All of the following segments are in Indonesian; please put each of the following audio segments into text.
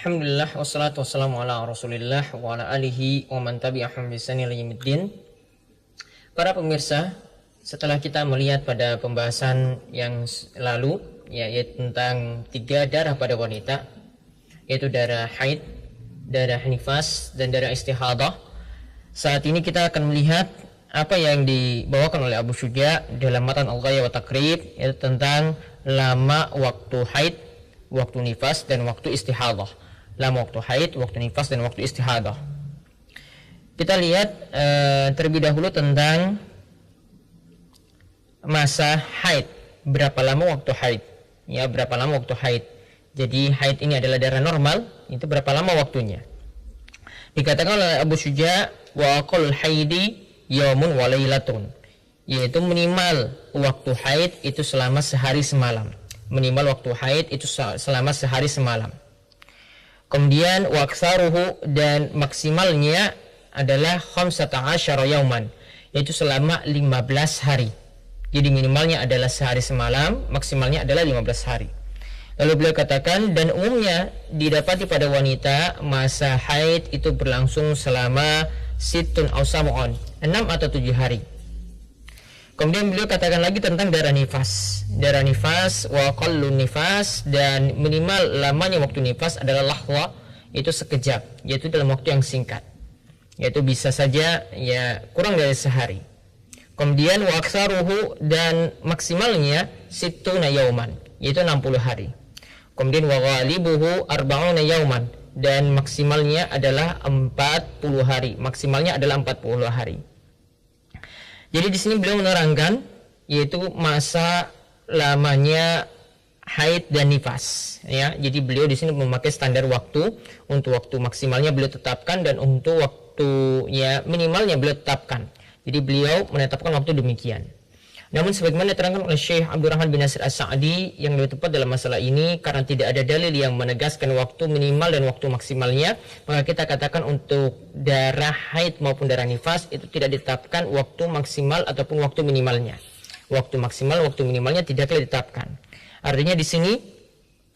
Alhamdulillah wassalatu wassalamu ala Rasulillah wa ala alihi wa man tabi'ahum bi ihsan ila yaumiddin. Para pemirsa, setelah kita melihat pada pembahasan yang lalu yaitu tentang 3 darah pada wanita, yaitu darah haid, darah nifas, dan darah istihadah, saat ini kita akan melihat apa yang dibawakan oleh Abu Syuja dalam matan Al-Ghaya wa Taqrib, yaitu tentang lama waktu haid, waktu nifas, dan waktu istihadah. Lama waktu haid, waktu nifas, dan waktu istihadah. Kita lihat terlebih dahulu tentang masa haid. Berapa lama waktu haid? Ya, berapa lama waktu haid? Jadi haid ini adalah darah normal. Itu berapa lama waktunya? Dikatakan oleh Abu Syuja, wa aqallul haidi yaumun wa lailatun, yaitu minimal waktu haid itu selama sehari semalam. Minimal waktu haid itu selama sehari semalam. Kemudian waqsaruhu, dan maksimalnya adalah 15 yauman, yaitu selama 15 hari. Jadi minimalnya adalah sehari semalam, maksimalnya adalah 15 hari. Lalu beliau katakan, dan umumnya didapati pada wanita masa haid itu berlangsung selama situn aw sab'un, 6 atau 7 hari. Kemudian beliau katakan lagi tentang darah nifas. Darah nifas wa qallun nifas, dan minimal lamanya waktu nifas adalah lahwa, itu sekejap, yaitu dalam waktu yang singkat, yaitu bisa saja ya kurang dari sehari. Kemudian wa aktsaruhu, dan maksimalnya sittuna yauman, yaitu 60 hari. Kemudian wa ghalibuhu arba'una yauman, dan maksimalnya adalah 40 hari. Maksimalnya adalah 40 hari. Jadi di sini beliau menerangkan yaitu masa lamanya haid dan nifas, ya. Jadi beliau di sini memakai standar waktu. Untuk waktu maksimalnya beliau tetapkan, dan untuk waktu ya minimalnya beliau tetapkan. Jadi beliau menetapkan waktu demikian. Namun sebagaimana diterangkan oleh Syekh Abdurrahman bin Nasir As-Sa'di, yang lebih tepat dalam masalah ini, karena tidak ada dalil yang menegaskan waktu minimal dan waktu maksimalnya, maka kita katakan untuk darah haid maupun darah nifas itu tidak ditetapkan waktu maksimal ataupun waktu minimalnya. Waktu maksimal, waktu minimalnya tidaklah ditetapkan. Artinya di sini,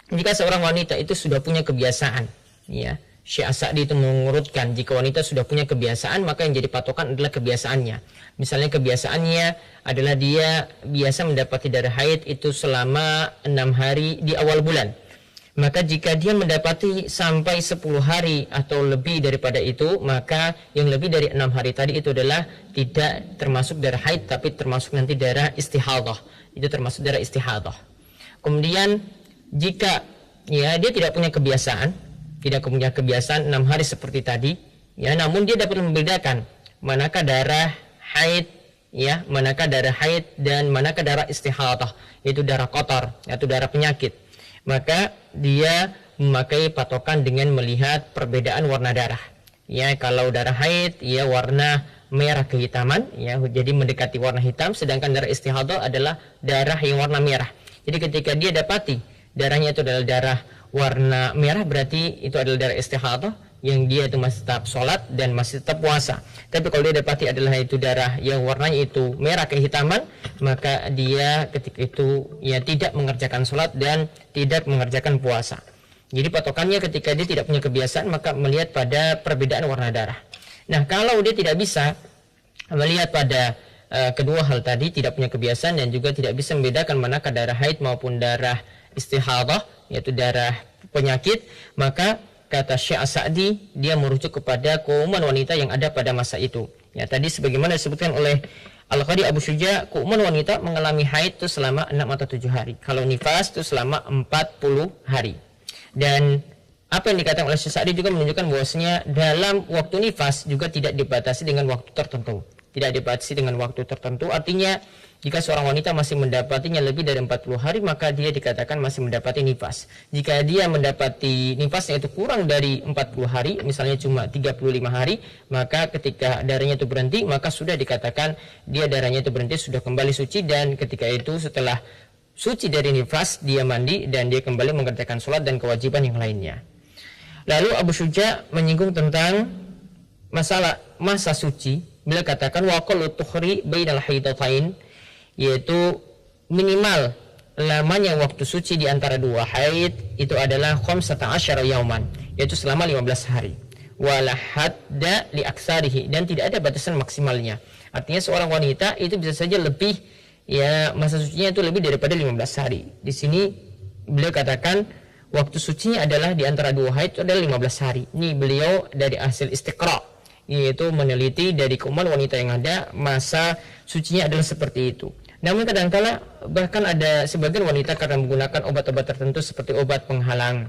jika seorang wanita itu sudah punya kebiasaan, ya, Syekh As-Sa'di itu mengurutkan, jika wanita sudah punya kebiasaan, maka yang jadi patokan adalah kebiasaannya. Misalnya kebiasaannya adalah dia biasa mendapati darah haid itu selama 6 hari di awal bulan. Maka jika dia mendapati sampai 10 hari atau lebih daripada itu, maka yang lebih dari 6 hari tadi itu adalah tidak termasuk darah haid, tapi termasuk nanti darah istihadah. Itu termasuk darah istihadah. Kemudian jika ya dia tidak punya kebiasaan 6 hari seperti tadi, ya, namun dia dapat membedakan manakah darah haid, ya, manakah darah haid dan manakah darah istihadah, yaitu darah kotor atau darah penyakit. Maka dia memakai patokan dengan melihat perbedaan warna darah. Ya, kalau darah haid ya warna merah kehitaman, ya, jadi mendekati warna hitam, sedangkan darah istihadah adalah darah yang warna merah. Jadi ketika dia dapati darahnya itu adalah darah warna merah, berarti itu adalah darah istihadah, yang dia itu masih tetap sholat dan masih tetap puasa. Tapi kalau dia dapati adalah itu darah yang warnanya itu merah kehitaman, maka dia ketika itu ya tidak mengerjakan sholat dan tidak mengerjakan puasa. Jadi patokannya ketika dia tidak punya kebiasaan, maka melihat pada perbedaan warna darah. Nah, kalau dia tidak bisa melihat pada kedua hal tadi, tidak punya kebiasaan dan juga tidak bisa membedakan manakah darah haid maupun darah istihadah, yaitu darah penyakit, maka kata Syekh As-Sa'di, dia merujuk kepada keumuman wanita yang ada pada masa itu. Ya, tadi sebagaimana disebutkan oleh Al-Qadi Abu Syuja, keumuman wanita mengalami haid itu selama 6 atau 7 hari. Kalau nifas itu selama 40 hari. Dan apa yang dikatakan oleh Syekh Sa'di juga menunjukkan bahwasanya dalam waktu nifas juga tidak dibatasi dengan waktu tertentu. Tidak dibatasi dengan waktu tertentu, artinya jika seorang wanita masih mendapatinya lebih dari 40 hari, maka dia dikatakan masih mendapati nifas. Jika dia mendapati nifasnya itu kurang dari 40 hari, misalnya cuma 35 hari, maka ketika darahnya itu berhenti, maka sudah dikatakan dia darahnya itu berhenti, sudah kembali suci, dan ketika itu setelah suci dari nifas, dia mandi dan dia kembali mengerjakan sholat dan kewajiban yang lainnya. Lalu Abu Syuja menyinggung tentang masalah masa suci. Beliau katakan wa qallu tuhri bainal haidatain, yaitu minimal lamanya waktu suci di antara dua haid itu adalah 15 yauman, yaitu selama 15 hari. Wala hadda li aksarihi, dan tidak ada batasan maksimalnya. Artinya seorang wanita itu bisa saja lebih, ya masa sucinya itu lebih daripada 15 hari. Di sini beliau katakan waktu sucinya adalah di antara dua haid itu adalah 15 hari. Ini beliau dari hasil istiqra, yaitu meneliti dari kaum wanita yang ada, masa sucinya adalah seperti itu. Namun kadangkala bahkan ada sebagian wanita karena menggunakan obat-obat tertentu seperti obat penghalang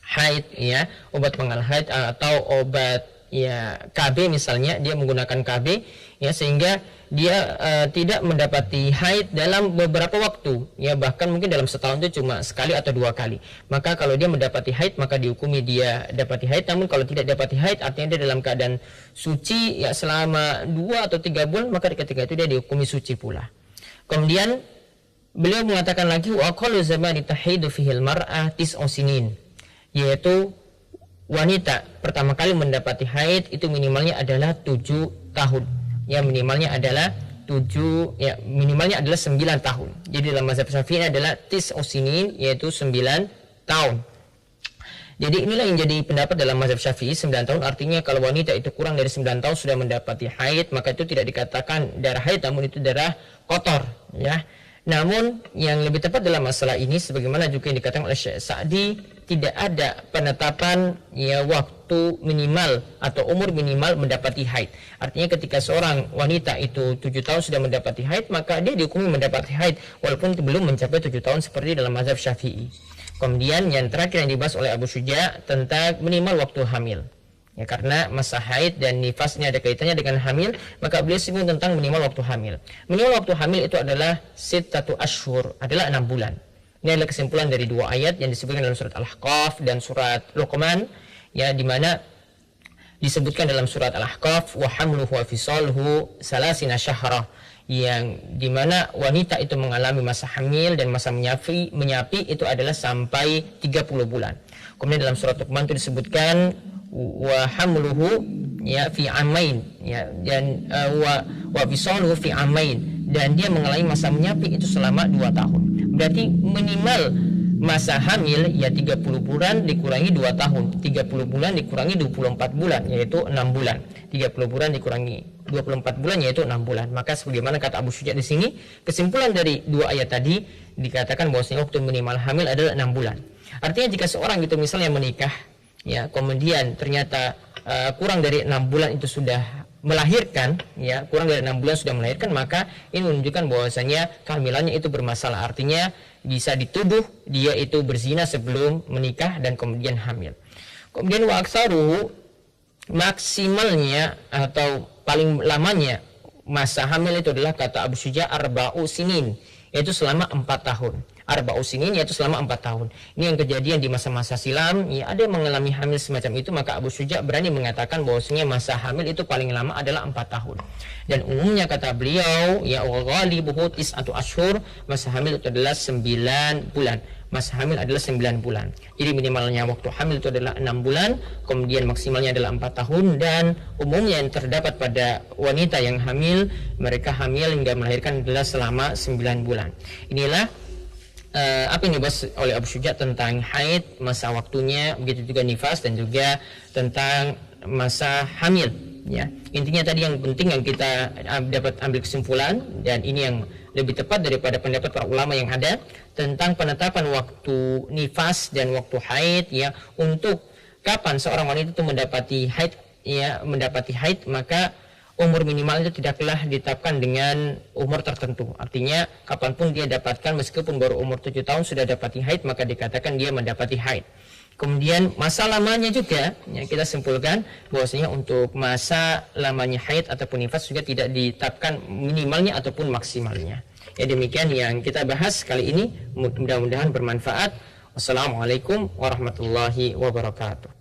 haid, ya, obat penghalang haid atau obat, ya, KB misalnya, dia menggunakan KB, ya, sehingga dia tidak mendapati haid dalam beberapa waktu, ya, bahkan mungkin dalam setahun itu cuma sekali atau dua kali. Maka kalau dia mendapati haid maka dihukumi dia dapati haid. Namun kalau tidak dapati haid artinya dia dalam keadaan suci, ya, selama 2 atau 3 bulan, maka ketika itu dia dihukumi suci pula. Kemudian beliau mengatakan lagi wa aqallu zamani tahidu fihil mar'ah tis'u sinin, yaitu wanita pertama kali mendapati haid itu minimalnya adalah 7 tahun. Ya, minimalnya adalah 7, ya, minimalnya adalah 9 tahun. Jadi dalam mazhab Syafi'i adalah tis'u sinin, yaitu 9 tahun. Jadi inilah yang jadi pendapat dalam mazhab Syafi'i, 9 tahun. Artinya kalau wanita itu kurang dari 9 tahun sudah mendapati haid, maka itu tidak dikatakan darah haid, namun itu darah kotor, ya. Namun yang lebih tepat dalam masalah ini, sebagaimana juga yang dikatakan oleh Syekh Sa'di, tidak ada penetapan, ya, waktu minimal atau umur minimal mendapati haid. Artinya ketika seorang wanita itu 7 tahun sudah mendapati haid, maka dia dihukumi mendapati haid walaupun belum mencapai 7 tahun seperti dalam mazhab Syafi'i. Kemudian yang terakhir yang dibahas oleh Abu Syuja tentang minimal waktu hamil. Ya, karena masa haid dan nifasnya ada kaitannya dengan hamil, maka beliau singgung tentang minimal waktu hamil. Minimal waktu hamil itu adalah sittatu ashhur, adalah 6 bulan. Ini adalah kesimpulan dari dua ayat yang disebutkan dalam surat Al-Ahqaf dan surat Luqman, ya, di mana disebutkan dalam surat Al-Ahqaf wa hamluhu wa fisaluhu salasina syahrah, yang dimana wanita itu mengalami masa hamil dan masa menyapi itu adalah sampai 30 bulan. Kemudian dalam surat Luqman itu disebutkan wa hamluhu, ya, fi amain, ya, dan wa fisaluhu fi amain, dan dia mengalami masa menyapi itu selama 2 tahun. Berarti minimal masa hamil, ya, 30 bulan dikurangi 2 tahun, 30 bulan dikurangi 24 bulan, yaitu 6 bulan. 30 bulan dikurangi 24 bulan, yaitu 6 bulan. Maka sebagaimana kata Abu Syuja di sini, kesimpulan dari dua ayat tadi dikatakan bahwasanya waktu minimal hamil adalah 6 bulan. Artinya jika seorang itu misalnya menikah, ya, kemudian ternyata kurang dari 6 bulan itu sudah melahirkan, ya, kurang dari 6 bulan sudah melahirkan, maka ini menunjukkan bahwasanya kehamilannya itu bermasalah. Artinya bisa dituduh dia itu berzina sebelum menikah dan kemudian hamil. Kemudian wa aktsaruhu, maksimalnya atau paling lamanya masa hamil itu adalah kata Abu Syuja arba'u sinin, yaitu selama 4 tahun. Arba'u sinin, yaitu selama 4 tahun. Ini yang kejadian di masa-masa silam, ya, ada yang mengalami hamil semacam itu, maka Abu Syuja berani mengatakan bahwasanya masa hamil itu paling lama adalah 4 tahun. Dan umumnya kata beliau, ya, ghalibuhu tis'atu ashhur, masa hamil itu adalah 9 bulan. Masa hamil adalah 9 bulan. Jadi minimalnya waktu hamil itu adalah 6 bulan, kemudian maksimalnya adalah 4 tahun, dan umumnya yang terdapat pada wanita yang hamil, mereka hamil hingga melahirkan adalah selama 9 bulan. Inilah apa yang dibahas oleh Abu Syuja tentang haid, masa waktunya, begitu juga nifas, dan juga tentang masa hamil, ya. Intinya tadi yang penting yang kita dapat ambil kesimpulan, dan ini yang lebih tepat daripada pendapat para ulama yang ada tentang penetapan waktu nifas dan waktu haid, ya, untuk kapan seorang wanita itu mendapati haid, ya, mendapati haid, maka umur minimal itu tidaklah ditetapkan dengan umur tertentu. Artinya kapanpun dia dapatkan, meskipun baru umur 7 tahun sudah dapati haid, maka dikatakan dia mendapati haid. Kemudian masa lamanya juga, ya, kita simpulkan bahwasanya untuk masa lamanya haid ataupun nifas juga tidak ditetapkan minimalnya ataupun maksimalnya. Ya, demikian yang kita bahas kali ini, mudah-mudahan bermanfaat. Wassalamualaikum warahmatullahi wabarakatuh.